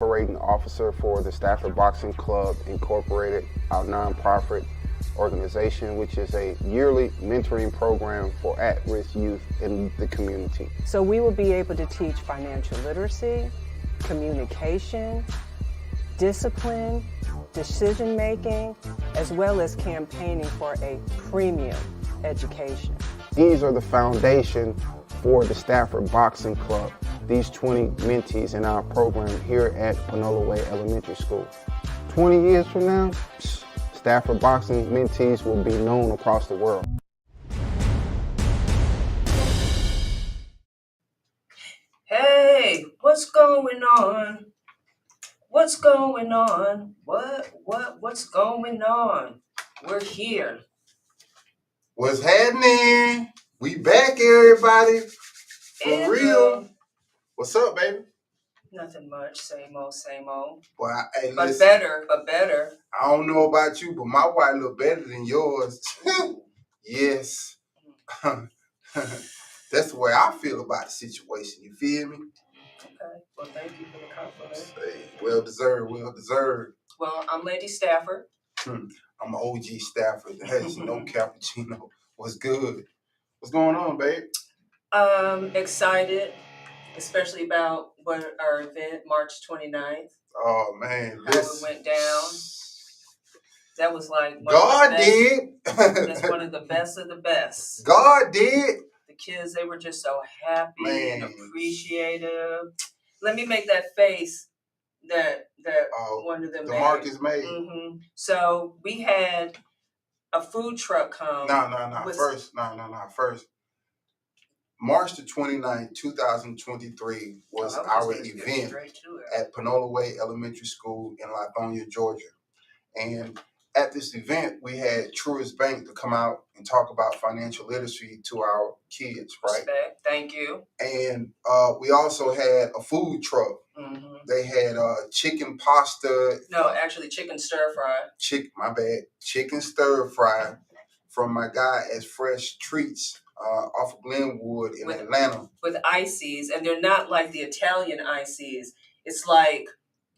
Operating officer for the Stafford Boxing Club Incorporated, our nonprofit organization, which is a yearly mentoring program for at-risk youth in the community. So we will be able to teach financial literacy, communication, discipline, decision making, as well as campaigning for a premium education. These are the foundation for the Stafford Boxing Club, these 20 mentees in our program here at Panola Way Elementary School. 20 years from now, Stafford Boxing mentees will be known across the world. Hey, what's going on? What's going on? What's going on? We're here. What's happening? We back, everybody. For real. What's up, baby? Nothing much. Same old, same old. Well, hey, but listen, better. I don't know about you, but my white look better than yours. Yes. That's the way I feel about the situation. You feel me? Okay. Well, thank you for the compliment. Hey, well deserved, well deserved. Well, I'm Lady Stafford. I'm OG Stafford. Hey, no cappuccino. What's good? What's going on, babe? Excited, especially about our event, March 29th. Oh, man. How it went down. That was like God did. That's one of the best of the best. God did. The kids, they were just so happy and appreciative. Let me make that face that one of them the made. Marcus made. Mm-hmm. So we had a food truck come. First. March the 29th, 2023 was our event at Panola Way Elementary School in Lithonia, Georgia. And at this event, we had Truist Bank to come out and talk about financial literacy to our kids, right? Respect. Thank you. And we also had a food truck. Mm-hmm. They had chicken pasta. No, actually chicken stir fry. Chicken stir fry from my guy at Fresh Treats off of Glenwood in Atlanta. With ices, and they're not like the Italian ices. It's like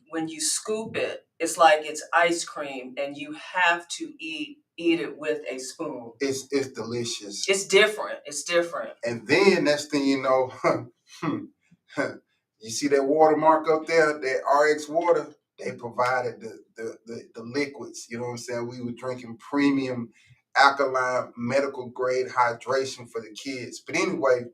when you scoop it, it's like it's ice cream, and you have to eat it with a spoon. It's delicious. It's different. And then next thing you know, you see that watermark up there, that RX water. They provided the liquids. You know what I'm saying? We were drinking premium alkaline medical grade hydration for the kids. But anyway,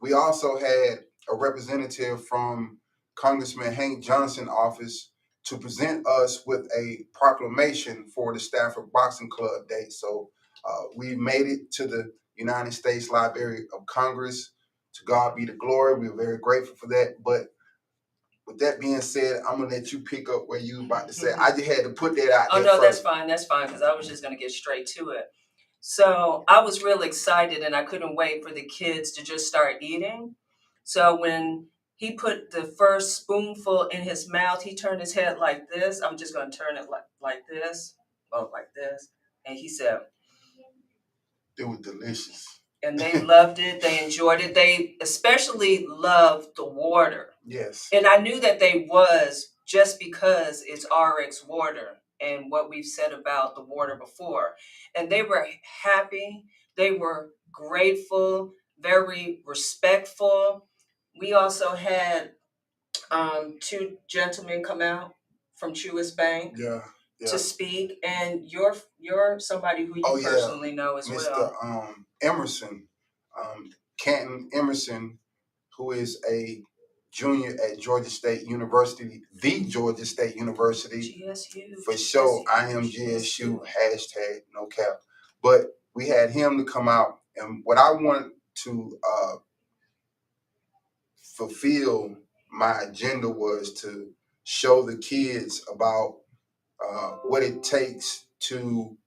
we also had a representative from Congressman Hank Johnson's office to present us with a proclamation for the Stafford Boxing Club Day. So we made it to the United States Library of Congress. To God be the glory. We're very grateful for that. But with that being said, I'm going to let you pick up where you were about to say. I just had to put that out there. Oh, no, that's fine, because I was just going to get straight to it. So I was real excited, and I couldn't wait for the kids to just start eating. So when he put the first spoonful in his mouth, he turned his head like this. I'm just going to turn it like this. And he said, it was delicious. And they loved it. They enjoyed it. They especially loved the water. Yes. And I knew that they was just because it's RX water and what we've said about the water before. And they were happy. They were grateful, very respectful. We also had two gentlemen come out from Truist Bank. Yeah. To speak, and you're somebody who you personally know as well. Mr. Emerson, Canton Emerson, who is a junior at Georgia State University, the Georgia State University. GSU. For sure, I am GSU, hashtag no cap. But we had him to come out, and what I want to fulfill my agenda was to show the kids about what it takes to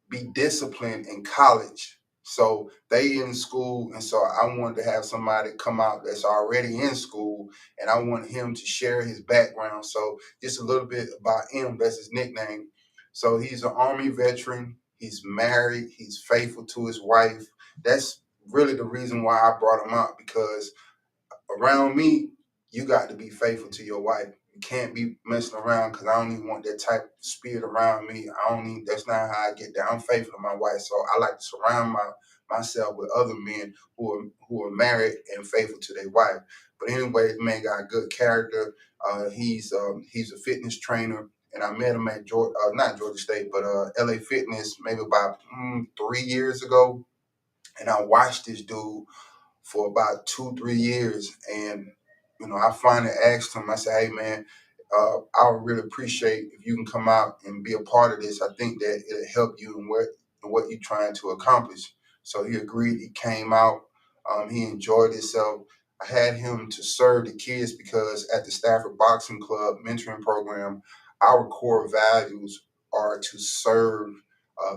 be disciplined in college. So they in school, and so I wanted to have somebody come out that's already in school, and I want him to share his background. So just a little bit about him. That's his nickname. So he's an Army veteran. He's married. He's faithful to his wife. That's really the reason why I brought him out, because around me, you got to be faithful to your wife. You can't be messing around because I don't even want that type of spirit around me. That's not how I get down. I'm faithful to my wife, so I like to surround myself with other men who are married and faithful to their wife. But anyway, this man got good character. He's a fitness trainer, and I met him at not Georgia State, but LA Fitness maybe about 3 years ago, and I watched this dude for about 2-3 years, and I finally asked him. I said, "Hey man, I would really appreciate if you can come out and be a part of this. I think that it'll help you in what you're trying to accomplish." So he agreed. He came out. He enjoyed himself. I had him to serve the kids because at the Stafford Boxing Club mentoring program, our core values are to serve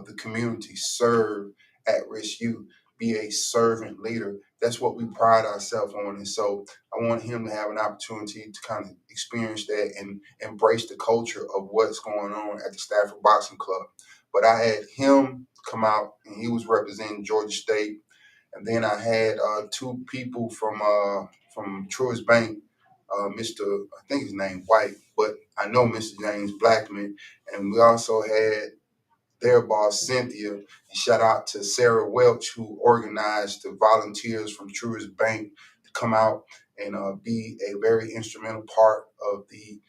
the community, serve at-risk youth, be a servant leader. That's what we pride ourselves on. And so I want him to have an opportunity to kind of experience that and embrace the culture of what's going on at the Stafford Boxing Club. But I had him come out, and he was representing Georgia State. And then I had two people from Truist Bank, I think his name White, but I know Mr. James Blackman. And we also had their boss, Cynthia. And shout out to Sarah Welch, who organized the volunteers from Truist Bank to come out and be a very instrumental part of the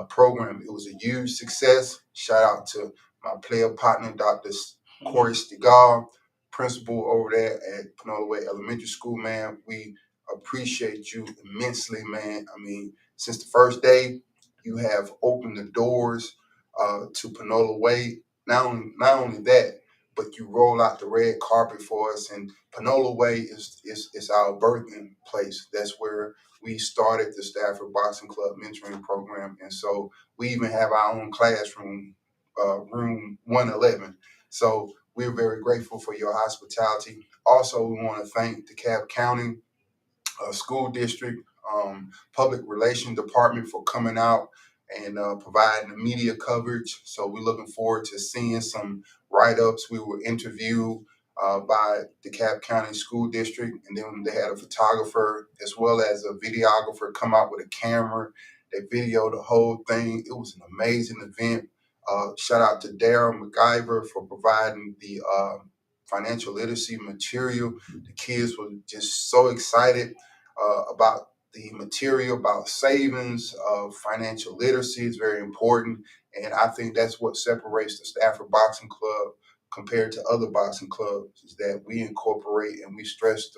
program. It was a huge success. Shout out to my player partner, Dr. Corey Stigall, principal over there at Panola Way Elementary School, man. We appreciate you immensely, man. I mean, since the first day, you have opened the doors to Panola Way. Not only that, but you roll out the red carpet for us. And Panola Way is our birthing place. That's where we started the Stafford Boxing Club mentoring program. And so we even have our own classroom, room 111. So we're very grateful for your hospitality. Also, we want to thank the DeKalb County School District, Public Relations Department for coming out and providing the media coverage. So we're looking forward to seeing some write-ups. We were interviewed by the DeKalb County School District, and then they had a photographer as well as a videographer come out with a camera. They videoed the whole thing. It was an amazing event. Shout out to Daryl McIver for providing the financial literacy material. The kids were just so excited about the material, about savings, financial literacy is very important. And I think that's what separates the Stafford Boxing Club compared to other boxing clubs, is that we incorporate and we stress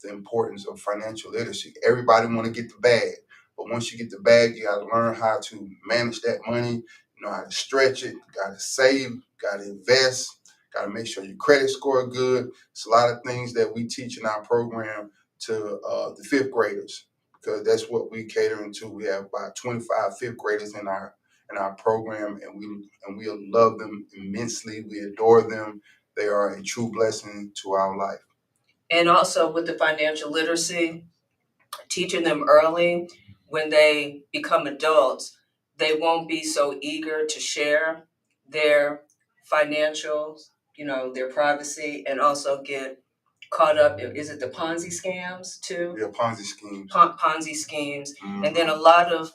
the importance of financial literacy. Everybody want to get the bag, but once you get the bag, you got to learn how to manage that money, you know how to stretch it, got to save, got to invest, got to make sure your credit score good. It's a lot of things that we teach in our program to the fifth graders, because that's what we catering to. We have about 25 fifth graders in our program, and we love them immensely. We adore them. They are a true blessing to our life. And also with the financial literacy, teaching them early, when they become adults, they won't be so eager to share their financials, their privacy, and also get caught up. Is it the Ponzi scams too? Yeah, Ponzi schemes. Ponzi schemes. Mm-hmm. And then a lot of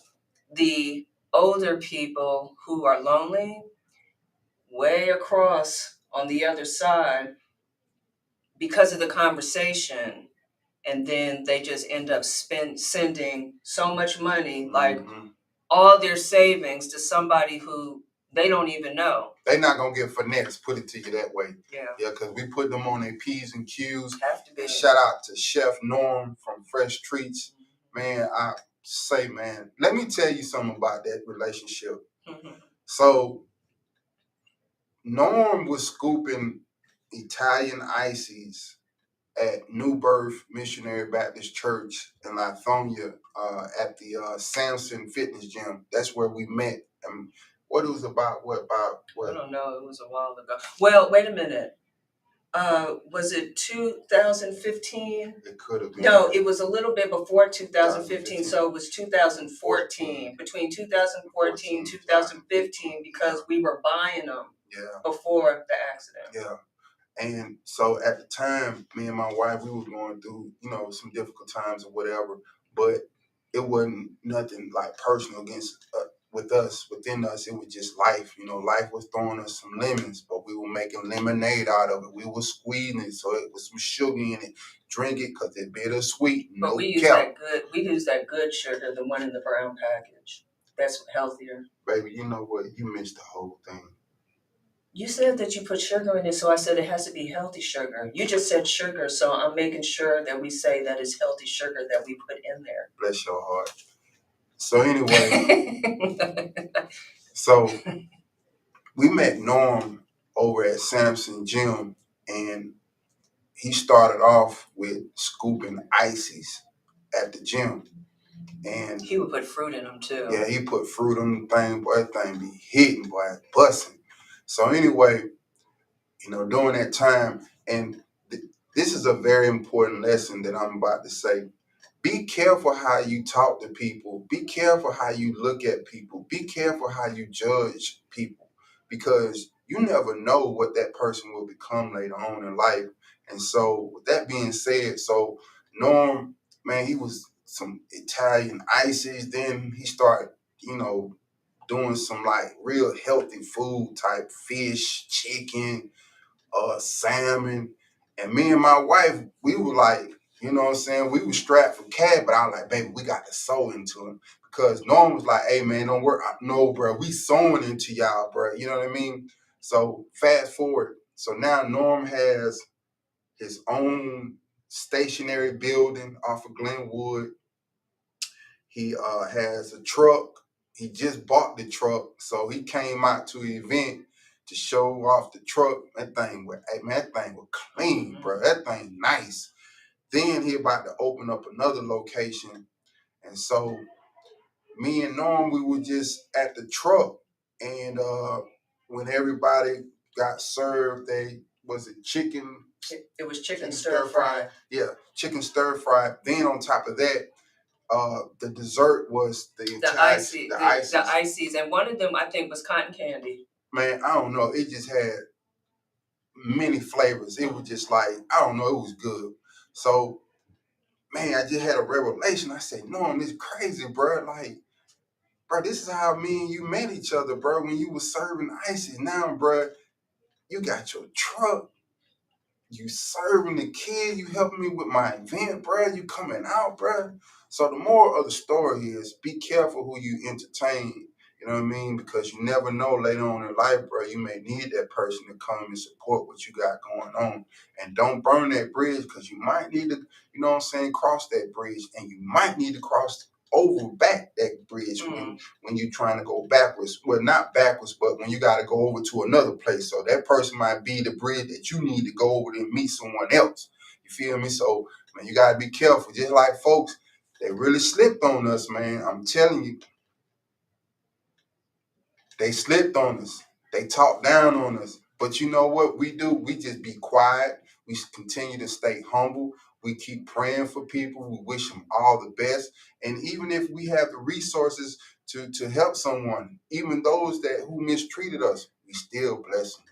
the older people who are lonely, way across on the other side, because of the conversation, and then they just end up sending so much money, like all their savings, to somebody who they don't even know. They're not gonna get finesse, put it to you that way. Yeah, because we put them on their P's and Q's. Have to be. Shout out to Chef Norm from Fresh Treats. Man, I say, man, let me tell you something about that relationship. So Norm was scooping Italian ices at New Birth Missionary Baptist Church in Lithonia at the Samson Fitness Gym. That's where we met. What it was about? What? I don't know. It was a while ago. Well, wait a minute. Was it 2015? It could have been. No, it was a little bit before 2015. So it was 2014. Between 2014 2015, because we were buying them before the accident. Yeah. And so at the time, me and my wife, we were going through, some difficult times or whatever. But it wasn't nothing like personal against with us, within us. It was just life. You know, life was throwing us some lemons, but we were making lemonade out of it. We were squeezing it, so it was some sugar in it. Drink it because it's bittersweet. But No we use cap. we use that good sugar, the one in the brown package. That's healthier. Baby, you know what? You missed the whole thing. You said that you put sugar in it, so I said it has to be healthy sugar. You just said sugar, so I'm making sure that we say that it's healthy sugar that we put in there. Bless your heart. So anyway, so we met Norm over at Samson Gym, and he started off with scooping ices at the gym. And he would put fruit in them too. Yeah, he put fruit on the thing, boy. That thing be hitting, boy, busting. So anyway, you know, during that time, and this is a very important lesson that I'm about to say. Be careful how you talk to people. Be careful how you look at people. Be careful how you judge people, because you never know what that person will become later on in life. And so with that being said, so Norm, man, he was some Italian ices. Then he started, you know, doing some like real healthy food type fish, chicken, salmon. And me and my wife, we were like, you know what I'm saying? We were strapped for cash, but I was like, baby, we got to sew into him. Because Norm was like, hey, man, don't worry. No, bro, we sewing into y'all, bro. You know what I mean? So fast forward. So now Norm has his own stationary building off of Glenwood. He has a truck. He just bought the truck. So he came out to an event to show off the truck. That thing was, hey man, that thing was clean, bro. That thing nice. Then he about to open up another location. And so me and Norm, we were just at the truck. And when everybody got served, was it chicken? It was chicken stir fry. Yeah, chicken stir fry. Then on top of that, the dessert was the ices, and one of them I think was cotton candy. Man, I don't know. It just had many flavors. It was just like, I don't know, it was good. So, man, I just had a revelation. I said, Norm, this crazy, bro. Like, bro, this is how me and you met each other, bro, when you was serving ices. Now, bro, you got your truck. You serving the kid. You helping me with my event, bro. You coming out, bro. So the moral of the story is be careful who you entertain. You know what I mean? Because you never know later on in life, bro, you may need that person to come and support what you got going on. And don't burn that bridge, because you might need to, you know what I'm saying, cross that bridge. And you might need to cross over back that bridge when you're trying to go backwards. Well, not backwards, but when you got to go over to another place. So that person might be the bridge that you need to go over and meet someone else. You feel me? So, man, you got to be careful. Just like folks, they really slipped on us, man. I'm telling you. They slipped on us. They talked down on us. But you know what we do? We just be quiet. We continue to stay humble. We keep praying for people. We wish them all the best. And even if we have the resources to help someone, even those who mistreated us, we still bless them.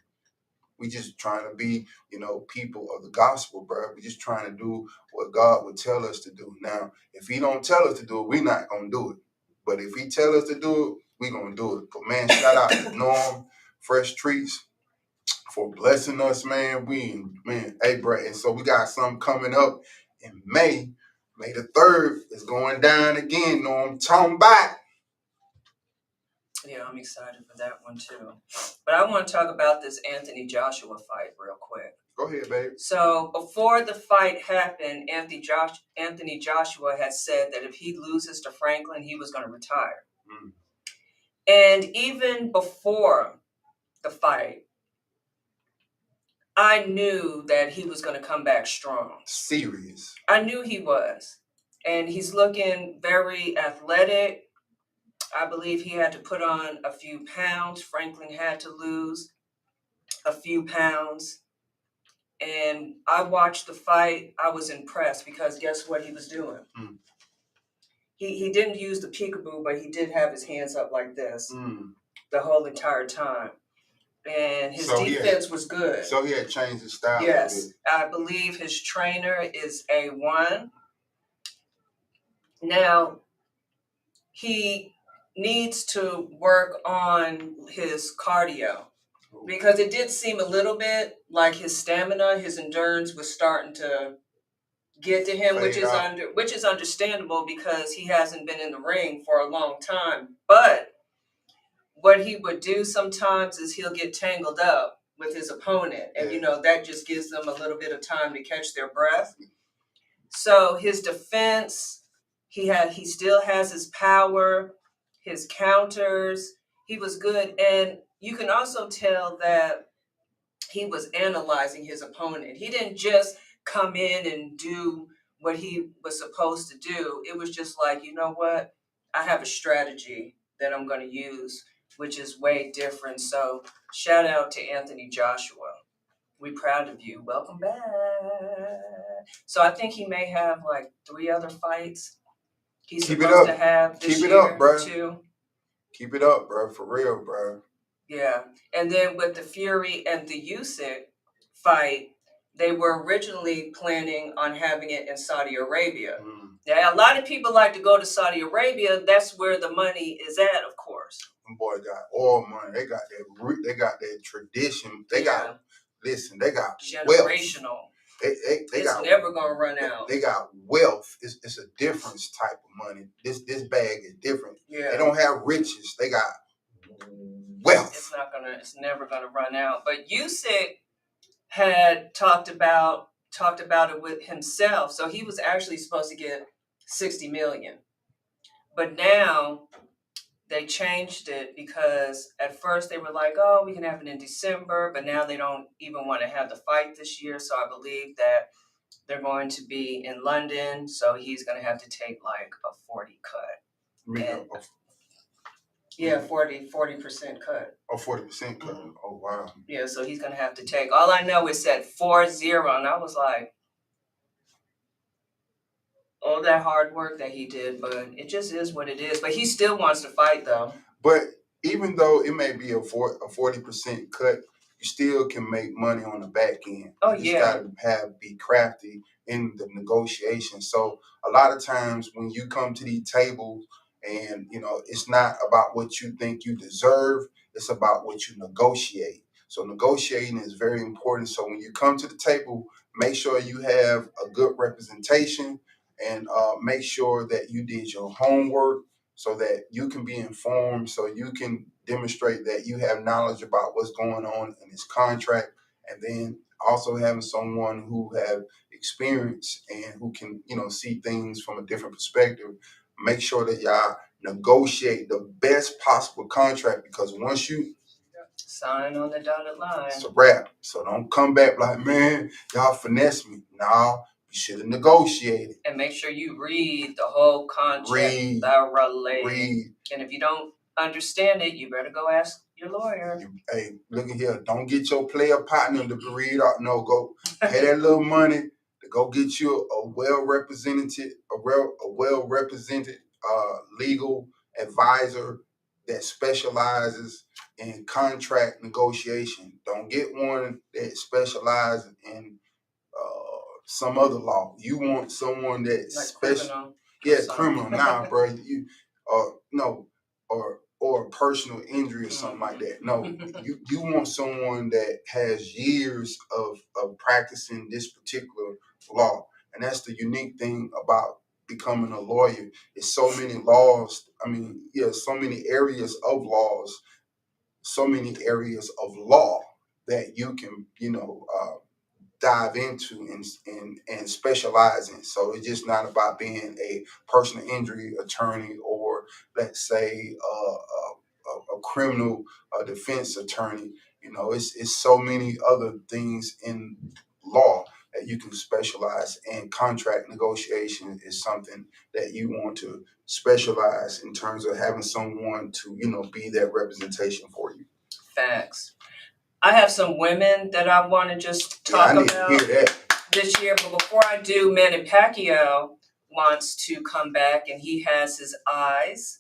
We just trying to be, you know, people of the gospel, bro. We just trying to do what God would tell us to do. Now, if he don't tell us to do it, we're not going to do it. But if he tell us to do it, we're going to do it. But, man, shout out to Norm, Fresh Treats, for blessing us, man. Hey, bro. And so we got something coming up in May. May the 3rd is going down again, Norm. Talking back. Yeah, I'm excited for that one too. But I want to talk about this Anthony Joshua fight real quick. Go ahead, babe. So before the fight happened, Anthony Joshua had said that if he loses to Franklin, he was going to retire. And even before the fight, I knew that he was going to come back strong. Serious. I knew he was. And he's looking very athletic. I believe he had to put on a few pounds. Franklin had to lose a few pounds. And I watched the fight. I was impressed because guess what he was doing? He didn't use the peekaboo, but he did have his hands up like this the whole entire time. And his defense was good. So he had changed his style. Yes. I believe his trainer is A1. Now, he needs to work on his cardio, because it did seem a little bit like his stamina, his endurance was starting to get to him, which is understandable because he hasn't been in the ring for a long time. But what he would do sometimes is he'll get tangled up with his opponent, and that just gives them a little bit of time to catch their breath. So his defense, he still has his power, his counters. He was good, and you can also tell that he was analyzing his opponent. He didn't just come in and do what he was supposed to do. It was just like, you know what? I have a strategy that I'm going to use, which is way different. So shout out to Anthony Joshua. We're proud of you. Welcome back. So I think he may have like 3 other fights he's supposed to have this year. Keep it up, bro. Too. Keep it up, bro. For real, bro. Yeah. And then with the Fury and the Usyk fight, they were originally planning on having it in Saudi Arabia. Now, a lot of people like to go to Saudi Arabia. That's where the money is at, of course. Them boy got all money. They got that tradition. They got generational. Wealth. They got never gonna run out. They got wealth. It's a different type of money. This bag is different. Yeah. They don't have riches. They got wealth. It's never gonna run out. But Usyk had talked about it with himself. So he was actually supposed to get $60 million. But now they changed it, because at first they were like, oh, we can have it in December, but now they don't even want to have the fight this year. So I believe that they're going to be in London. So he's going to have to take like a 40 cut. Yeah, 40% cut. Oh, 40% cut. Mm-hmm. Oh, wow. Yeah, so he's going to have to take. All I know is that 4-0, and I was like, all that hard work that he did, but it just is what it is. But he still wants to fight, though. But even though it may be a 40% cut, you still can make money on the back end. Oh, you just gotta be crafty in the negotiation. So a lot of times when you come to these tables, and it's not about what you think you deserve, it's about what you negotiate. So negotiating is very important. So when you come to the table, make sure you have a good representation, and make sure that you did your homework so that you can be informed, so you can demonstrate that you have knowledge about what's going on in this contract, and then also having someone who have experience and who can, see things from a different perspective. Make sure that y'all negotiate the best possible contract, because once you sign on the dotted line, it's a wrap. So don't come back like, man, y'all finesse me. No. You should have negotiated. And make sure you read the whole contract thoroughly. Read. And if you don't understand it, you better go ask your lawyer. Hey, look at here. Don't get your player partner to read out. No, go pay that little money to go get you a well-represented legal advisor that specializes in contract negotiation. Don't get one that specializes in some other law. You want someone that's like special. Criminal. Criminal. Nah, bro. You or a personal injury or something like that. No, you want someone that has years of practicing this particular law. And that's the unique thing about becoming a lawyer. It's so many laws. So many areas of laws, so many areas of law that you can, dive into and specialize in. So it's just not about being a personal injury attorney, or let's say a criminal defense attorney. It's so many other things in law that you can specialize in. Contract negotiation is something that you want to specialize in terms of having someone to, be that representation for you. Facts. I have some women that I want to just talk about this year. But before I do, Manny Pacquiao wants to come back, and he has his eyes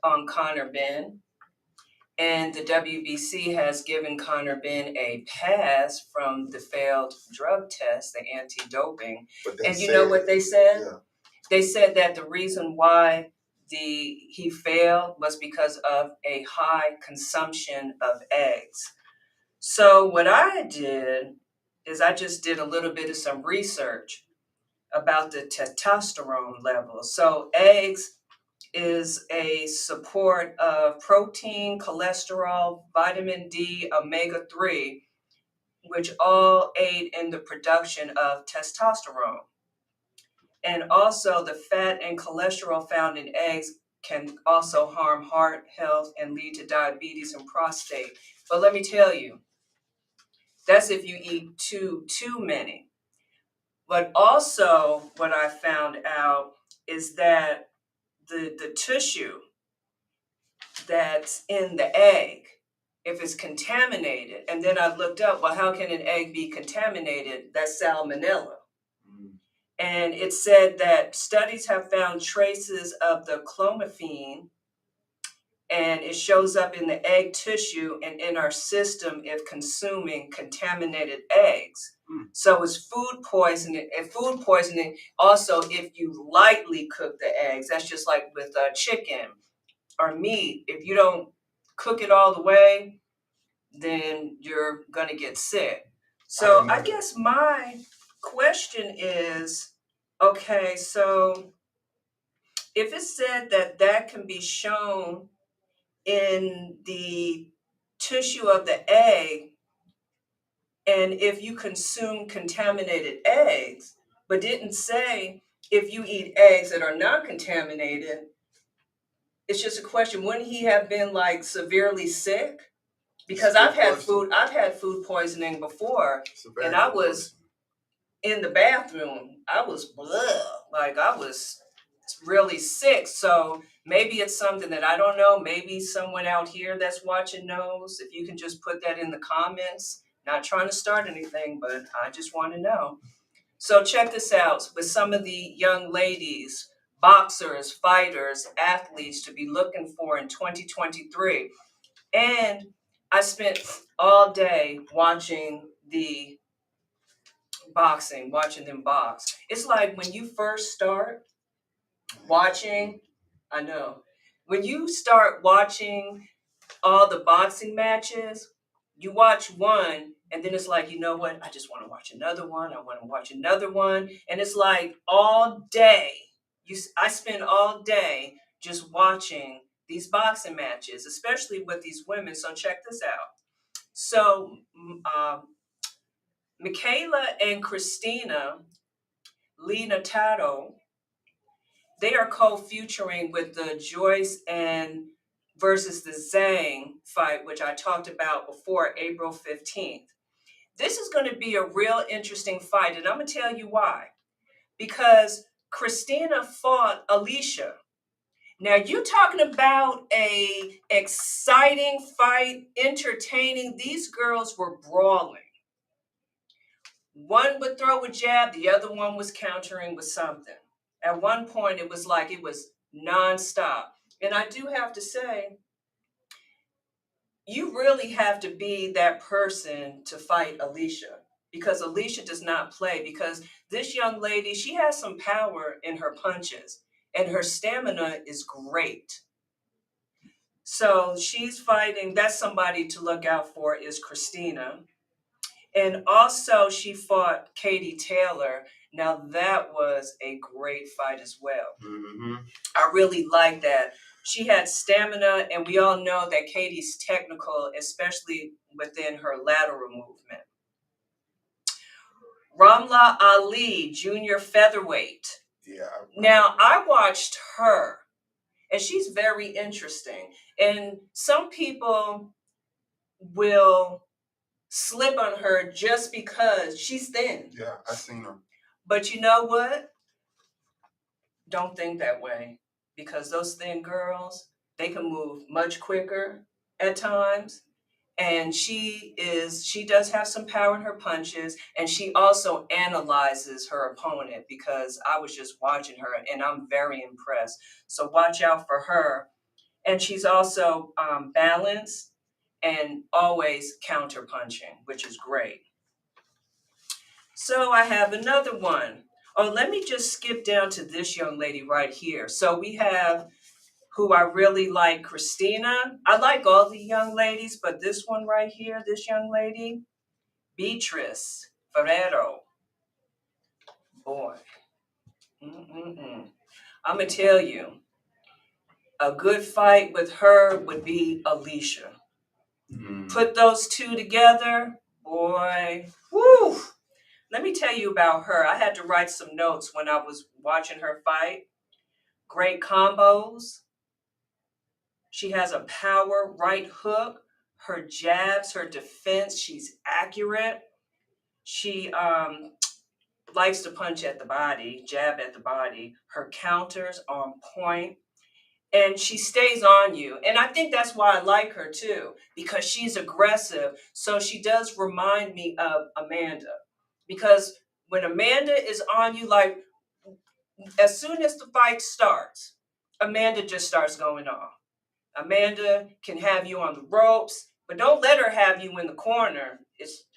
on Conor Benn. And the WBC has given Conor Benn a pass from the failed drug test, the anti-doping. And you know what they said? Yeah. They said that the reason why he failed was because of a high consumption of eggs. So what I did is I just did a little bit of some research about the testosterone levels. So eggs is a support of protein, cholesterol, vitamin D, omega-3, which all aid in the production of testosterone. And also the fat and cholesterol found in eggs can also harm heart health and lead to diabetes and prostate. But let me tell you, that's if you eat too many. But also what I found out is that the tissue that's in the egg, if it's contaminated, and then I've looked up, well, how can an egg be contaminated? That's salmonella. And it said that studies have found traces of the clomiphene, and it shows up in the egg tissue and in our system if consuming contaminated eggs. So it's food poisoning. And food poisoning also if you lightly cook the eggs. That's just like with chicken or meat. If you don't cook it all the way, then you're going to get sick. So I guess my question is, okay, so if it said that can be shown in the tissue of the egg, and if you consume contaminated eggs, but didn't say if you eat eggs that are not contaminated, it's just a question, wouldn't he have been like severely sick? Because I've had food poisoning before, and I was in the bathroom. I was like I was really sick. So maybe it's something that I don't know. Maybe someone out here that's watching knows. If you can just put that in the comments. Not trying to start anything, but I just want to know. So check this out with some of the young ladies, boxers, fighters, athletes to be looking for in 2023. And I spent all day watching the boxing, watching them box. It's like when you first start watching, I know, when you start watching all the boxing matches, you watch one and then it's like, you know what? I just want to watch another one. I want to watch another one. And it's like all day. I spend all day just watching these boxing matches, especially with these women. So check this out. So Michaela and Christina Linatato, they are co-featuring with the Joyce and versus the Zhang fight, which I talked about before, April 15th. This is going to be a real interesting fight, and I'm going to tell you why. Because Christina fought Alicia. Now, you talking about a exciting fight, entertaining. These girls were brawling. One would throw a jab, the other one was countering with something. At one point, it was like it was nonstop. And I do have to say, you really have to be that person to fight Alicia, because Alicia does not play, because this young lady, she has some power in her punches and her stamina is great. So she's fighting. That's somebody to look out for is Christina. And also she fought Katie Taylor. Now that was a great fight as well. Mm-hmm. I really like that. She had stamina, and we all know that Katie's technical, especially within her lateral movement. Ramla Ali, junior featherweight. Yeah. Now I watched her, and she's very interesting. And some people will slip on her just because she's thin. Yeah, I've seen her. But you know what? Don't think that way, because those thin girls, they can move much quicker at times. And she does have some power in her punches, and she also analyzes her opponent, because I was just watching her and I'm very impressed. So watch out for her. And she's also balanced and always counter punching, which is great. So I have another one. Oh, let me just skip down to this young lady right here. So we have who I really like, Christina. I like all the young ladies, but this one right here, this young lady, Beatrice Ferrero. Boy, I'm going to tell you, a good fight with her would be Alicia. Put those two together, boy, woo! Let me tell you about her. I had to write some notes when I was watching her fight. Great combos. She has a power right hook. Her jabs, her defense, she's accurate. She likes to punch at the body, jab at the body. Her counters on point. And she stays on you. And I think that's why I like her too, because she's aggressive. So she does remind me of Amanda. Because when Amanda is on you, like as soon as the fight starts, Amanda just starts going off. Amanda can have you on the ropes, but don't let her have you in the corner.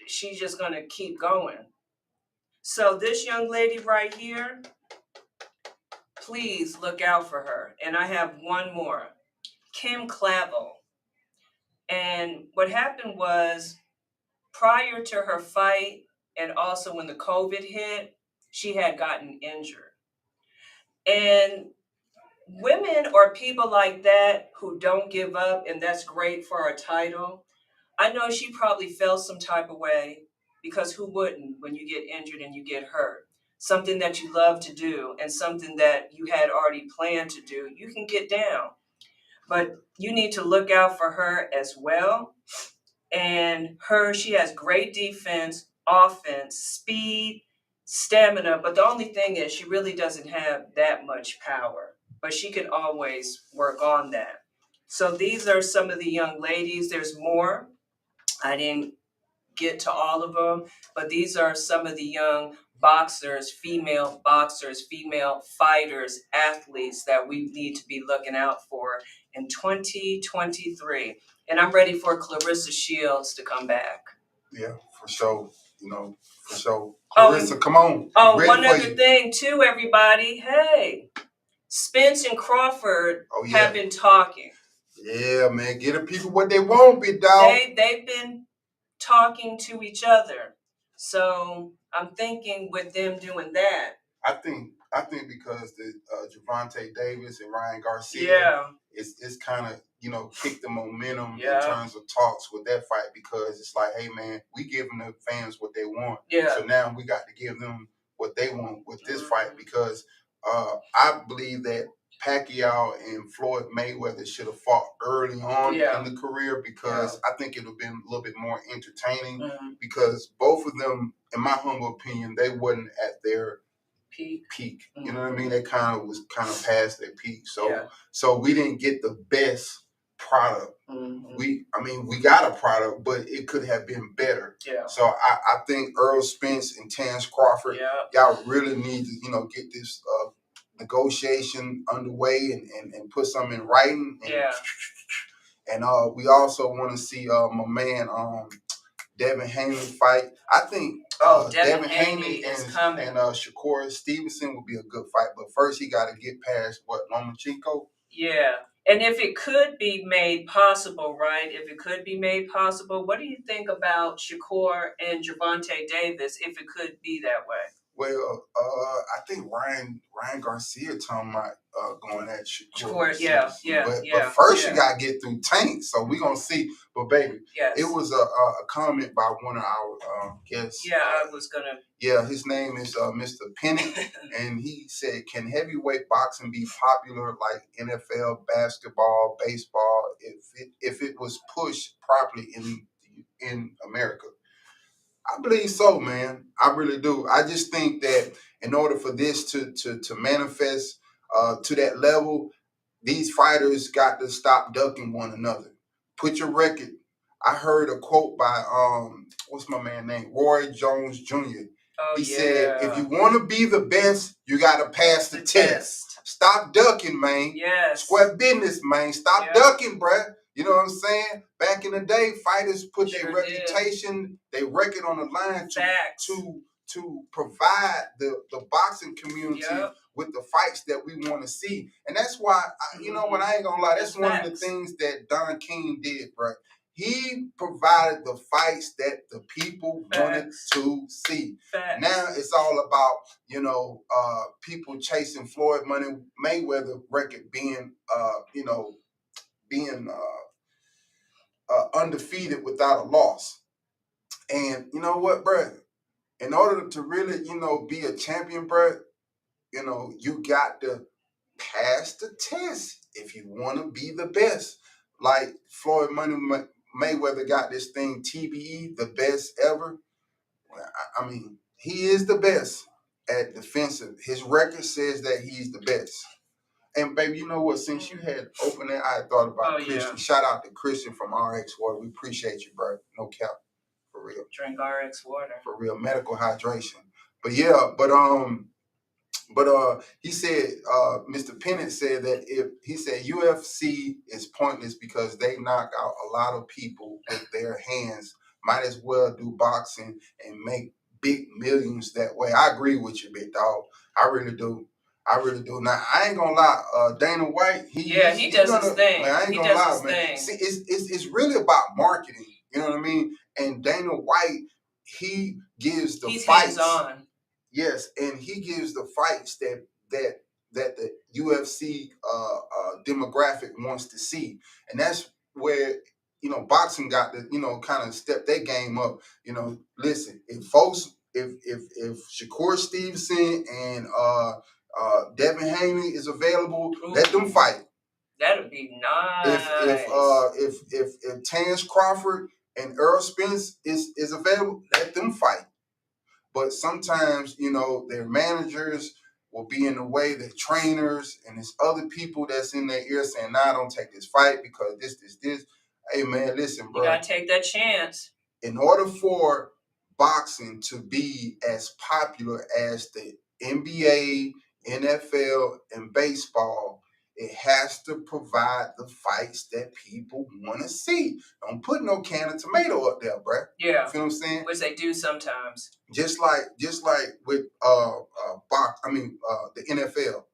She's just going to keep going. So this young lady right here, please look out for her. And I have one more, Kim Clavel. And what happened was, prior to her fight and also when the COVID hit, she had gotten injured. And women or people like that who don't give up, and that's great for a title. I know she probably felt some type of way, because who wouldn't when you get injured and you get hurt? Something that you love to do and something that you had already planned to do, you can get down. But you need to look out for her as well. And she has great defense, offense, speed, stamina. But the only thing is she really doesn't have that much power. But she can always work on that. So these are some of the young ladies. There's more. I didn't get to all of them, but these are some of the young boxers, female fighters, athletes that we need to be looking out for in 2023. And I'm ready for Clarissa Shields to come back. Yeah, for sure. For sure. Clarissa, come on. Oh, one other thing too, everybody. Hey, Spence and Crawford have been talking. Yeah, man. Get the people what they want, big dog. They've been talking to each other. So I'm thinking with them doing that. I think because the Gervonta Davis and Ryan Garcia, it's kind of kicked the momentum in terms of talks with that fight, because it's like, hey man, we giving the fans what they want. Yeah. So now we got to give them what they want with this fight, because I believe that Pacquiao and Floyd Mayweather should have fought early on in the career, because I think it would have been a little bit more entertaining, because both of them, in my humble opinion, they wasn't at their peak. You know what I mean? They kind of past their peak. So we didn't get the best product. We got a product, but it could have been better. Yeah. So I think Earl Spence and Terrence Crawford, y'all really need to get this negotiation underway and put something in writing. And we also want to see my man Devin Heyman fight. I think Devin Haney and Shakur Stevenson would be a good fight, but first he got to get past Lomachenko. Yeah, and if it could be made possible, right? If it could be made possible, what do you think about Shakur and Gervonta Davis? If it could be that way. Well, I think Ryan Garcia talking about going at Shakur. But first you gotta get through Tank, so we gonna see. But baby, it was a comment by one of our guests. Yeah, I was gonna. Yeah, his name is Mr. Penny, and he said, "Can heavyweight boxing be popular like NFL, basketball, baseball if it was pushed properly in America?" I believe so, man. I really do. I just think that in order for this to manifest to that level, these fighters got to stop ducking one another. Put your record. I heard a quote by what's my man name? Roy Jones Jr. He said, "If you want to be the best, you got to pass the test. Stop ducking, man. Yes. Square business, man. Stop ducking, bruh. You know what I'm saying? Back in the day, fighters put their reputation, their record on the line to provide the boxing community with the fights that we want to see. And that's why, you know what, I ain't gonna lie, that's one of the things that Don King did, bro. He provided the fights that the people wanted to see. Now it's all about, you know, people chasing Floyd Money Mayweather record being, you know, being undefeated without a loss. And you know what, bro? In order to really, you know, be a champion, bro, you know, you got to pass the test if you want to be the best. Like Floyd Money Mayweather got this thing, TBE, the best ever. I mean, he is the best at defensive. His record says that he's the best. And baby, you know what? Since you had opened it, I had thought about Christian. Yeah. Shout out to Christian from RX Water. We appreciate you, bro. No cap. For real. Drink RX water. For real. Medical hydration. But yeah, but he said, Mr. Pennant said that he said UFC is pointless because they knock out a lot of people with their hands. Might as well do boxing and make big millions that way. I agree with you, big dog. I really do. Now I ain't gonna lie, Dana White, he does his thing. Man, I ain't gonna lie, man. See, it's really about marketing. You know what I mean? And Dana White, he gives the fights. Hands-on. Yes, and he gives the fights that the UFC demographic wants to see, and that's where, you know, boxing got to, you know, kind of step their game up. You know, listen, if Shakur Stevenson and Devin Heyman is available, let them fight. That'd be nice. If Terrence Crawford and Earl Spence is available, let them fight. But sometimes, you know, their managers will be in the way, their trainers, and there's other people that's in their ear saying, nah, don't take this fight because this. Hey, man, listen, bro. You got to take that chance. In order for boxing to be as popular as the NBA, NFL, and baseball, it has to provide the fights that people want to see. Don't put no can of tomato up there, bro. Yeah. You feel what I'm saying? Which they do sometimes. Just like with the NFL,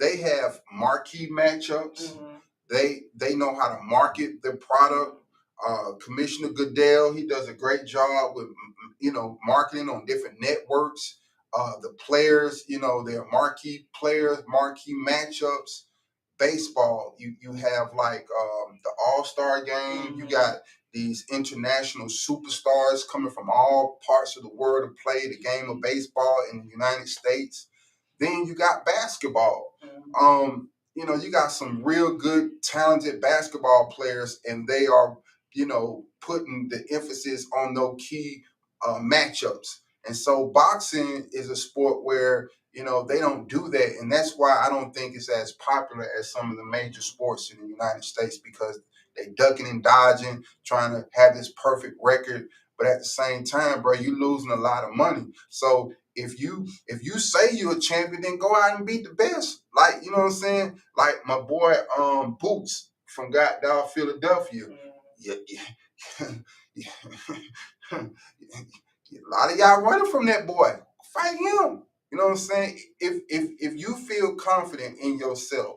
they have marquee matchups. Mm-hmm. They know how to market their product. Commissioner Goodell, he does a great job with, you know, marketing on different networks. The players, you know, they're marquee players, marquee matchups. Baseball, you have like the All-Star game. Mm-hmm. You got these international superstars coming from all parts of the world to play the game of baseball in the United States. Then you got basketball. Mm-hmm. You know, you got some real good, talented basketball players, and they are, you know, putting the emphasis on those key matchups. And so boxing is a sport where, you know, they don't do that. And that's why I don't think it's as popular as some of the major sports in the United States, because they ducking and dodging, trying to have this perfect record. But at the same time, bro, you losing a lot of money. So if you say you're a champion, then go out and beat the best. Like, you know what I'm saying? Like my boy Boots from goddamn Philadelphia. Yeah. A lot of y'all running from that boy. Fight him. You know what I'm saying? If you feel confident in yourself,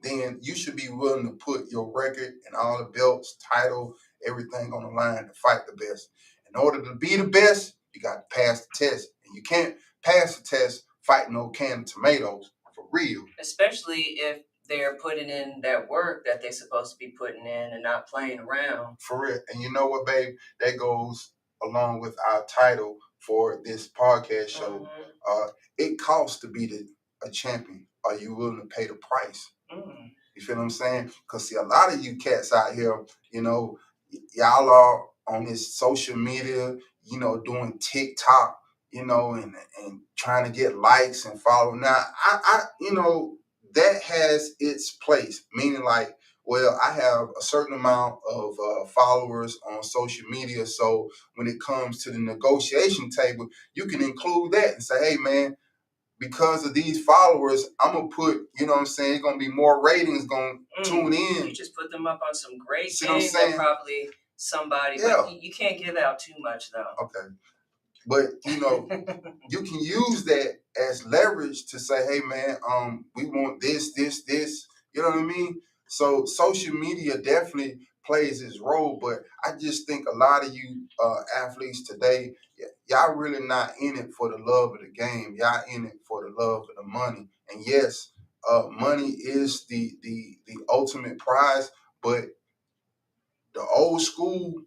then you should be willing to put your record and all the belts, title, everything on the line to fight the best. In order to be the best, you got to pass the test. And you can't pass the test fighting no can of tomatoes, for real. Especially if they're putting in that work that they're supposed to be putting in and not playing around. For real. And you know what, babe? That goes along with our title for this podcast show. Mm-hmm. It costs to be a champion. Are you willing to pay the price? Mm-hmm. You feel what I'm saying? Because see, a lot of you cats out here, you know, y'all are on this social media, you know, doing TikTok, you know, and trying to get likes and follow. Now, I you know, that has its place, meaning like, well, I have a certain amount of followers on social media. So when it comes to the negotiation table, you can include that and say, hey, man, because of these followers, I'm going to put, you know what I'm saying, it's going to be more ratings going to tune in. You just put them up on some great things that probably somebody, but you can't give out too much, though. Okay. But you know, you can use that as leverage to say, hey man, we want this, this, this. You know what I mean? So social media definitely plays its role, but I just think a lot of you athletes today, y'all really not in it for the love of the game. Y'all in it for the love of the money. And yes, money is the ultimate prize, but the old school,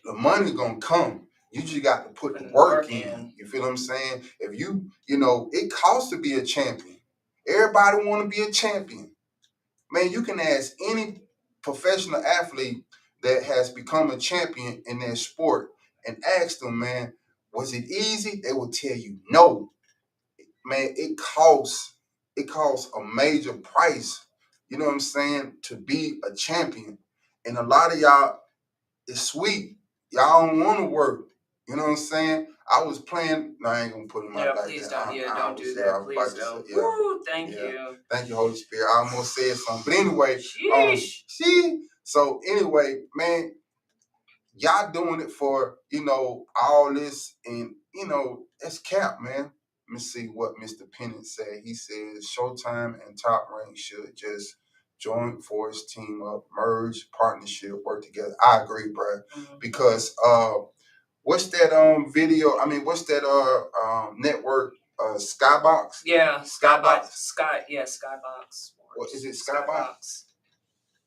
the money gonna come. You just got to put the work in. You feel what I'm saying? If you know, it costs to be a champion. Everybody want to be a champion. Man, you can ask any professional athlete that has become a champion in their sport and ask them, man, was it easy? They will tell you no. Man, it costs a major price, you know what I'm saying, to be a champion. And a lot of y'all, it's sweet. Y'all don't want to work. You know what I'm saying? I was playing. No, I ain't gonna put him out like please that. don't. Don't do that. Please don't. Woo, thank you. Thank you, Holy Spirit. I almost said something, but anyway, Sheesh. So anyway, man, y'all doing it for all this, and that's cap, man. Let me see what Mr. Pennant said. He says Showtime and Top Rank should just join force, team up, merge, partnership, work together. I agree, bro. Because what's that video? I mean, what's that network? Skybox? Yeah, Skybox. Skybox. What is it? Skybox?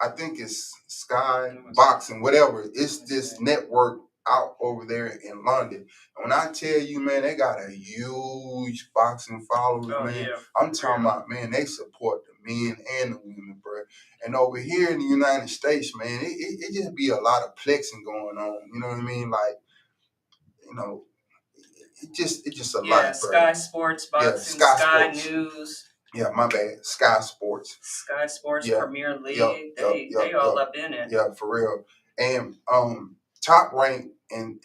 I think it's Skybox and whatever. It's this network out over there in London. And when I tell you, man, they got a huge boxing followers, man. Yeah. I'm talking about, man, they support the men and the women, bro. And over here in the United States, man, it just be a lot of plexing going on. You know what I mean? Like, it's just a lot, bro. Sky Sports, boxing, Sky News. Yeah, my bad. Sky Sports. Premier League. They all up in it. Yeah, for real. And Top Rank and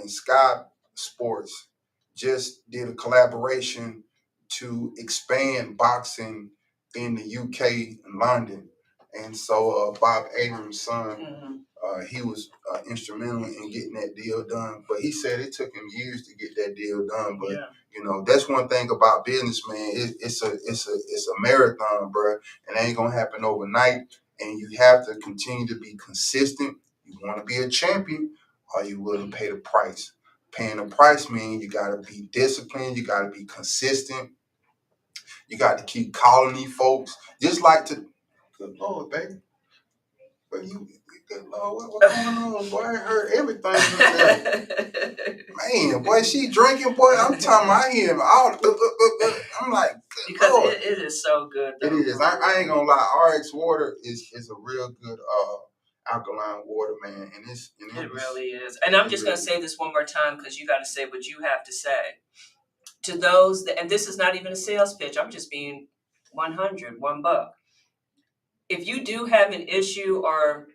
Sky Sports just did a collaboration to expand boxing in the UK and London. And so Bob Abrams' son, he was instrumental in getting that deal done. But he said it took him years to get that deal done. But that's one thing about business, man. It's a marathon, bro, and it ain't gonna happen overnight. And you have to continue to be consistent. You want to be a champion, are you willing to pay the price? Paying the price means you gotta be disciplined. You gotta be consistent. You got to keep calling these folks, just like to. Good Lord, baby. But good Lord, what's going on, boy? I heard everything. Man, boy, she drinking, boy. I'm talking about him. I'm like, because Lord. It is so good, though. It is. I ain't gonna lie. RX water is a real good alkaline water, man. And it really is. And I'm just gonna say this one more time because you got to say what you have to say. To those that, and this is not even a sales pitch. I'm just being $100. If you do have an issue or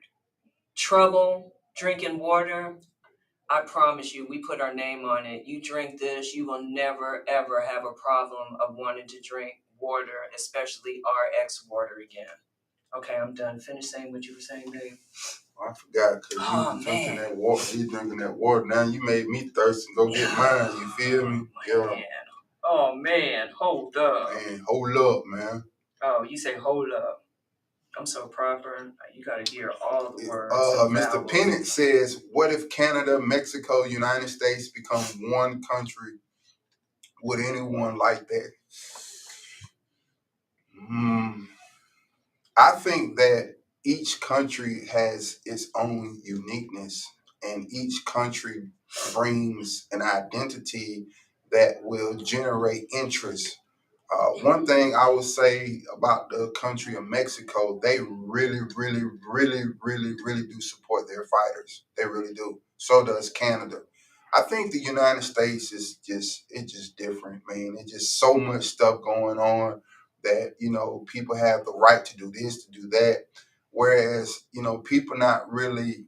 trouble drinking water, I promise you, we put our name on it. You drink this, you will never, ever have a problem of wanting to drink water, especially RX water again. Okay, I'm done. Finish saying what you were saying, Dave. I forgot because you were drinking that water. You drinking that water. Now you made me thirsty. Go get mine. You feel me? Yeah. Oh, man. Hold up. Man, hold up, man. Oh, you say hold up. I'm so proper. You got to hear all the words. Mr. Pennant says, what if Canada, Mexico, United States become one country? Would anyone like that? I think that each country has its own uniqueness, and each country brings an identity that will generate interest. One thing I would say about the country of Mexico, they really, really, really, really, really do support their fighters. They really do. So does Canada. I think the United States is just different, man. It's just so much stuff going on that, people have the right to do this, to do that. Whereas, people not really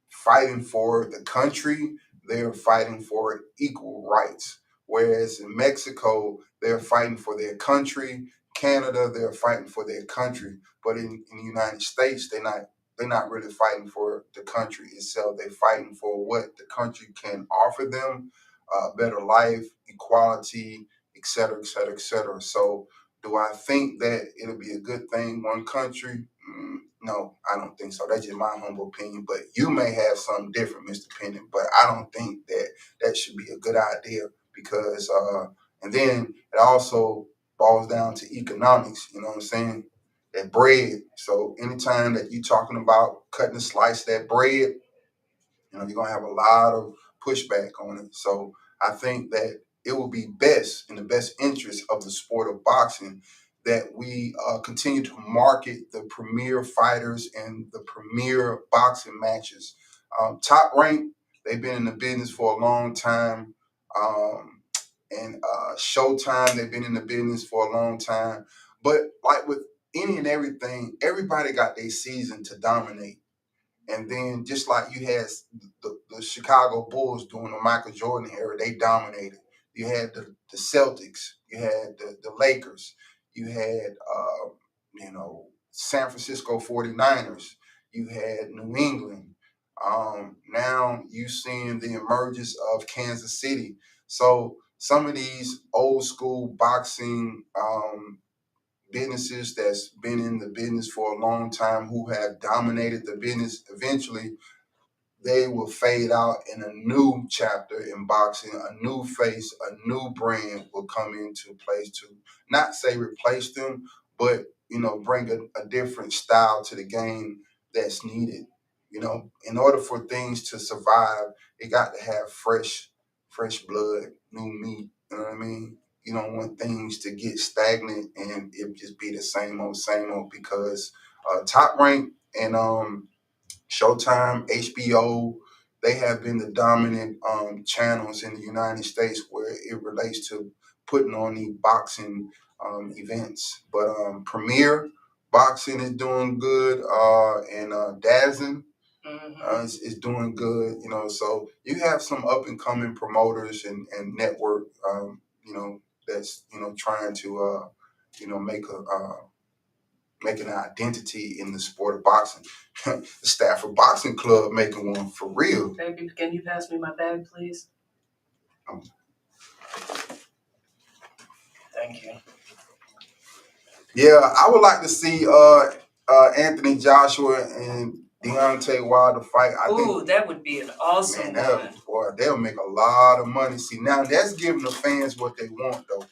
fighting for the country, they're fighting for equal rights. Whereas in Mexico, they're fighting for their country. Canada, they're fighting for their country. But in the United States, they're not they're not really fighting for the country itself. They're fighting for what the country can offer them, better life, equality, et cetera, et cetera, et cetera. So do I think that it'll be a good thing, one country? No, I don't think so. That's just my humble opinion. But you may have something different, Mr. Pennant. But I don't think that that should be a good idea because, and then it also boils down to economics. You know what I'm saying? That bread. So anytime that you're talking about cutting a slice of that bread, you're gonna have a lot of pushback on it. So I think that it will be best in the best interest of the sport of boxing that we continue to market the premier fighters and the premier boxing matches. Top Rank, they've been in the business for a long time. And Showtime, they've been in the business for a long time. But like with any and everything, everybody got their season to dominate. And then just like you had the Chicago Bulls during the Michael Jordan era, they dominated. You had the Celtics, you had the Lakers, you had San Francisco 49ers, you had New England. Now you seeing the emergence of Kansas City. So some of these old school boxing businesses that's been in the business for a long time, who have dominated the business, eventually they will fade out and a new chapter in boxing, a new face, a new brand will come into place to not say replace them, but bring a different style to the game that's needed. In order for things to survive, it got to have fresh blood, new meat. You know what I mean? You don't want things to get stagnant and it just be the same old because Top Rank and Showtime, HBO, they have been the dominant channels in the United States where it relates to putting on the boxing events. But Premier Boxing is doing good, and Dazzin is doing good. So you have some up and coming promoters and network, that's trying to make an identity in the sport of boxing. The Stafford Boxing Club making one for real. Baby, can you pass me my bag, please? Thank you. Yeah, I would like to see Anthony Joshua and Deontay Wilder fight. That would be an awesome one. Boy, they'll make a lot of money. See, now that's giving the fans what they want, though.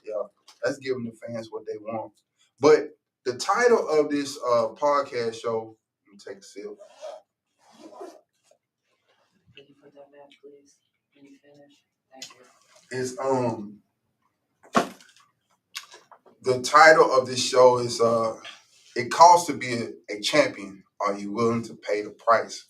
Yeah, that's giving the fans what they want. But the title of this podcast show, let me take a sip. Can you put that back, please? Can you finish? Thank you. Is the title of this show is it costs to be a champion. Are you willing to pay the price?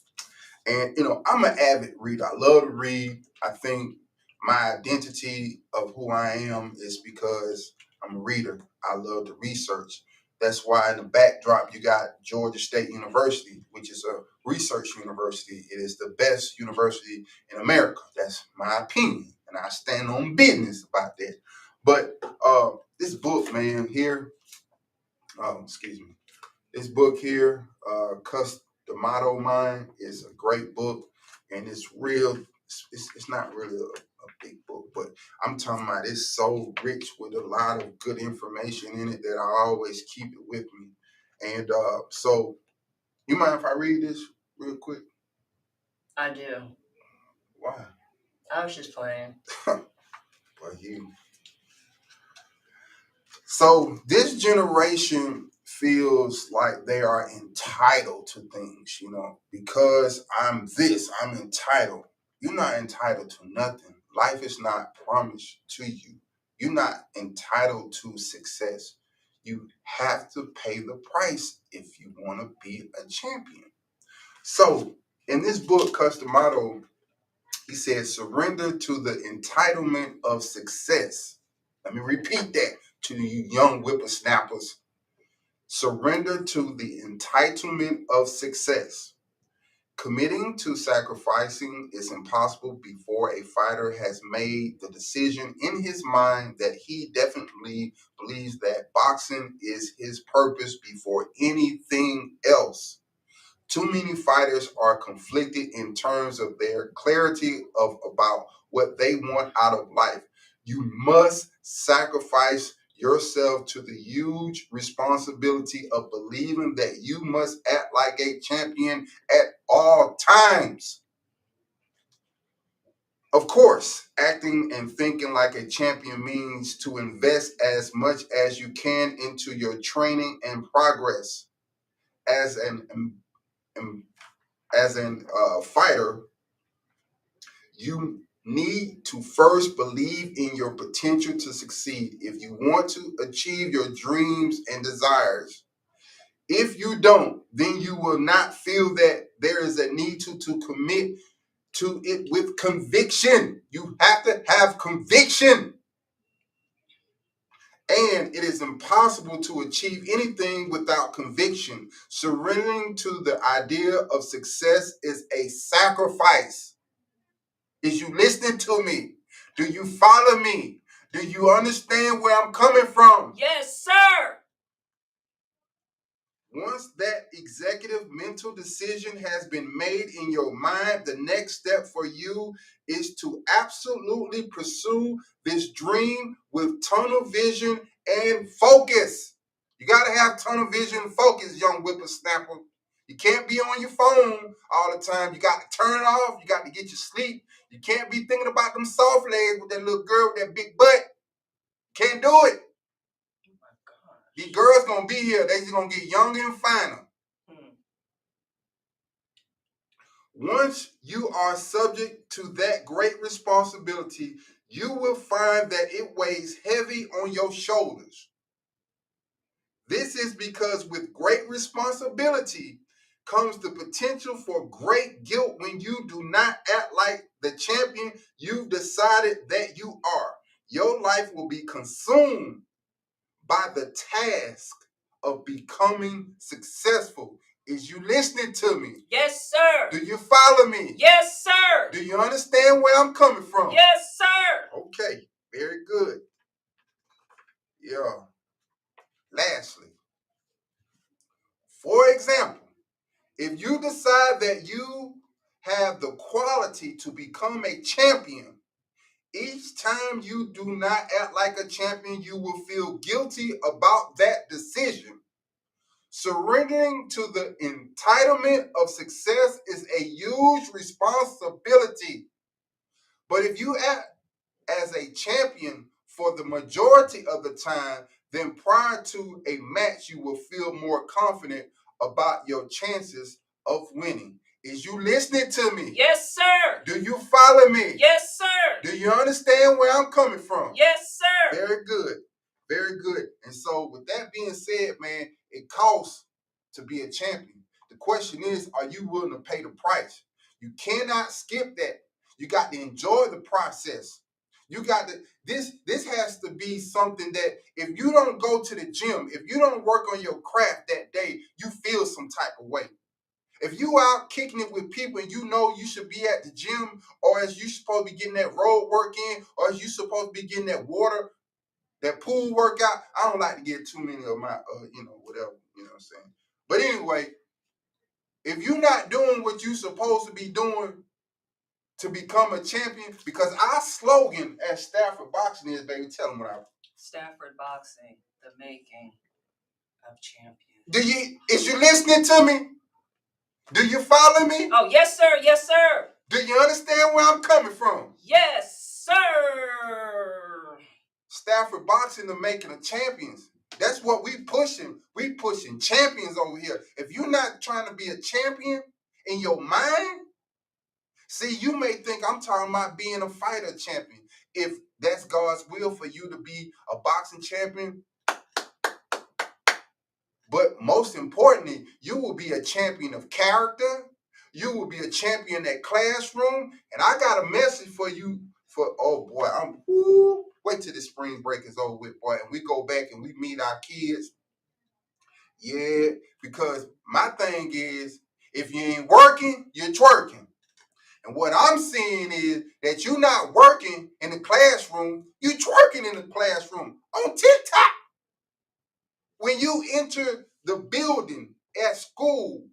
And I'm an avid reader. I love to read. I think my identity of who I am is because I'm a reader. I love to research. That's why in the backdrop you got Georgia State University, which is a research university. It is the best university in America. That's my opinion, and I stand on business about that. But this book, man, here, this book here, The Motto Mind, is a great book, and it's real. It's not really a big book, but I'm talking about it's so rich with a lot of good information in it that I always keep it with me. And so, you mind if I read this real quick? I do. Why? I was just playing. But you. So this generation feels like they are entitled to things, because I'm this, I'm entitled. You're not entitled to nothing. Life is not promised to you. You're not entitled to success. You have to pay the price if you want to be a champion. So in this book, Customato, he says, surrender to the entitlement of success. Let me repeat that to you young whippersnappers. Surrender to the entitlement of success. Committing to sacrificing is impossible before a fighter has made the decision in his mind that he definitely believes that boxing is his purpose before anything else. Too many fighters are conflicted in terms of their clarity about what they want out of life. You must sacrifice yourself to the huge responsibility of believing that you must act like a champion at all times. Of course, acting and thinking like a champion means to invest as much as you can into your training and progress. As an fighter, you need to first believe in your potential to succeed if you want to achieve your dreams and desires. If you don't, then you will not feel that there is a need to commit to it with conviction. You have to have conviction. And it is impossible to achieve anything without conviction. Surrendering to the idea of success is a sacrifice. Is you listening to me? Do you follow me? Do you understand where I'm coming from? Yes, sir. Once that executive mental decision has been made in your mind, the next step for you is to absolutely pursue this dream with tunnel vision and focus. You got to have tunnel vision and focus, young whippersnapper. You can't be on your phone all the time. You got to turn it off. You got to get your sleep. You can't be thinking about them soft legs with that little girl with that big butt. Can't do it. These girls gonna be here. They just gonna get younger and finer. Once you are subject to that great responsibility, you will find that it weighs heavy on your shoulders. This is because with great responsibility comes the potential for great guilt when you do not act like the champion you've decided that you are. Your life will be consumed by the task of becoming successful. Is you listening to me? Yes, sir. Do you follow me? Yes, sir. Do you understand where I'm coming from? Yes, sir. Okay, very good. Yeah. Lastly, for example, if you decide that you have the quality to become a champion, each time you do not act like a champion, you will feel guilty about that decision. Surrendering to the entitlement of success is a huge responsibility. But if you act as a champion for the majority of the time, then prior to a match, you will feel more confident about your chances of winning. Is you listening to me? Yes, sir. Do you follow me? Yes, sir. Do you understand where I'm coming from? Yes, sir. Very good. Very good. And so with that being said, man, it costs to be a champion. The question is, are you willing to pay the price? You cannot skip that. You got to enjoy the process. You got to, this has to be something that if you don't go to the gym, if you don't work on your craft that day, you feel some type of way. If you out kicking it with people and you know you should be at the gym, or as you supposed to be getting that road work in, or as you supposed to be getting that water, that pool workout, I don't like to get too many of my, whatever, you know what I'm saying? But anyway, if you're not doing what you're supposed to be doing to become a champion, because our slogan at Stafford Boxing is, baby, tell them what I... Stafford Boxing, the making of champions. Is you listening to me? Do you follow me? Oh, yes, sir. Yes, sir. Do you understand where I'm coming from? Yes, sir. Stafford Boxing, the making of champions. That's what we pushing. We pushing champions over here. If you're not trying to be a champion in your mind, see, you may think I'm talking about being a fighter champion. If that's God's will for you to be a boxing champion, but most importantly, you will be a champion of character. You will be a champion in that classroom. And I got a message for you for, oh boy, wait till the spring break is over with, boy, and we go back and we meet our kids. Yeah, because my thing is, if you ain't working, you're twerking. And what I'm seeing is that you're not working in the classroom, you're twerking in the classroom on TikTok. When you enter the building at school,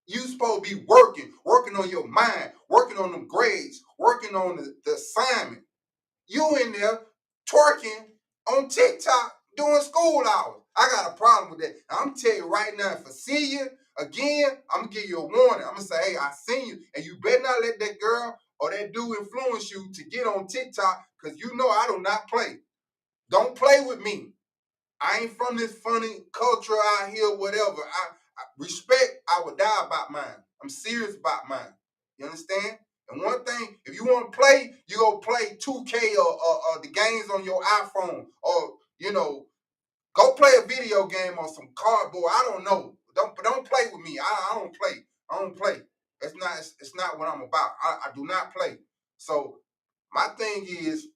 You supposed to be working on your mind, working on them grades, working on the assignment. You in there twerking on TikTok during school hours. I got a problem with that. I'm telling you right now, if I see you again, I'm going to give you a warning. I'm going to say, hey, I seen you. And you better not let that girl or that dude influence you to get on TikTok, because you know I do not play. Don't play with me. I ain't from this funny culture out here, whatever. I respect, I would die about mine. I'm serious about mine. You understand? And one thing, if you want to play, you go play 2K or the games on your iPhone, or, you know, go play a video game on some cardboard. I don't know. Don't play with me. I don't play. I don't play. It's not what I'm about. I do not play. So my thing is,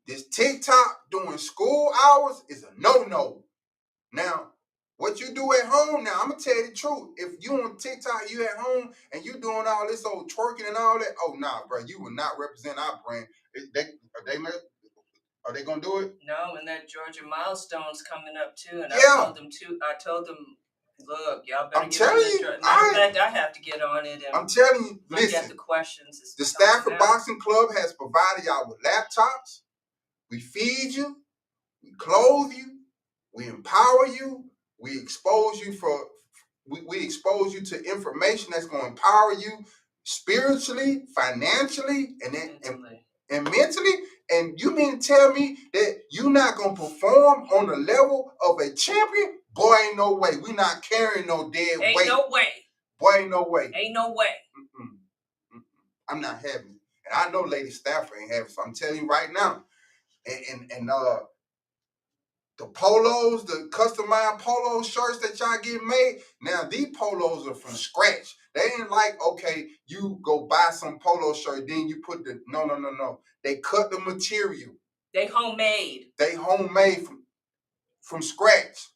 this TikTok during school hours is a no-no. Now, what you do at home now, I'm going to tell you the truth. If you on TikTok, you at home, and you doing all this old twerking and all that, oh, nah, bro, you will not represent our brand. Are they going to do it? No, and that Georgia milestone's coming up too. And Yeah. I told them, look, y'all better get on it. Matter of fact, I have to get on it and I'm telling you, look listen, at the questions. the Stafford Boxing Club has provided y'all with laptops. We feed you, we clothe you, we empower you, we expose you we expose you to information that's going to empower you spiritually, financially, and mentally. And you mean to tell me that you're not going to perform on the level of a champion? Boy, ain't no way. We not carrying no dead weight. Ain't no way. Boy, ain't no way. Ain't no way. I'm not having it. And I know Lady Stafford ain't having it, so I'm telling you right now. And the polos, the customized polo shirts that y'all get made, now these polos are from scratch. They ain't like, okay, you go buy some polo shirt, then you put the, no. They cut the material. They homemade. They homemade from scratch.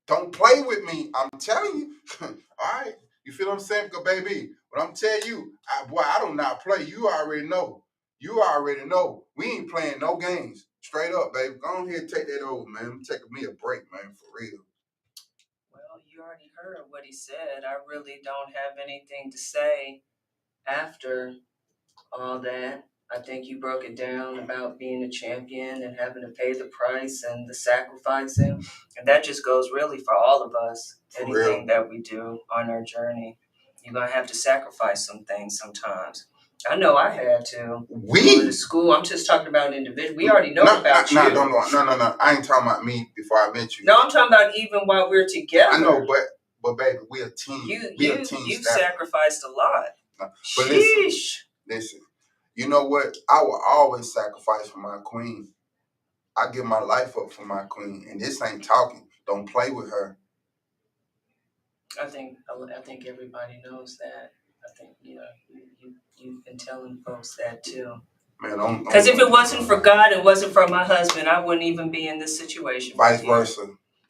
Don't play with me. I'm telling you. All right. You feel what I'm saying? Because, baby, what I'm telling you, I do not play. You already know. You already know. We ain't playing no games. Straight up, baby. Go on here and take that over, man. I'm taking me a break, man, for real. Well, you already heard what he said. I really don't have anything to say after all that. I think you broke it down about being a champion and having to pay the price and the sacrificing. And that just goes really for all of us. Anything that we do on our journey, you're going to have to sacrifice some things sometimes. I know I had to. Go to school. I'm just talking about individual. We already know about you. No. I ain't talking about me before I met you. No, I'm talking about even while we're together. I know, but baby, we're a team. You've sacrificed a lot. But Sheesh. Listen. You know what? I will always sacrifice for my queen. I give my life up for my queen, and this ain't talking. Don't play with her. I think everybody knows that. I think you've been telling folks that too. Man, because if it wasn't for God, it wasn't for my husband, I wouldn't even be in this situation. Vice versa.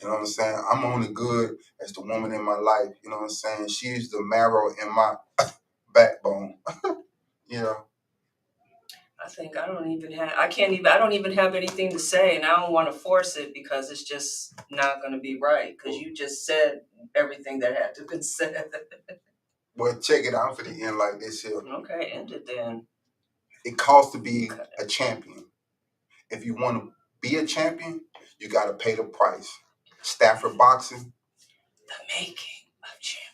You know what I'm saying? I'm only good as the woman in my life. You know what I'm saying? She's the marrow in my backbone. You know. I don't even have anything to say, and I don't want to force it because it's just not going to be right, because you just said everything that had to be said. Well, check it out for the end like this here. Okay, end it then. It costs to be a champion. If you want to be a champion, you got to pay the price. Stafford Boxing. The making of champions.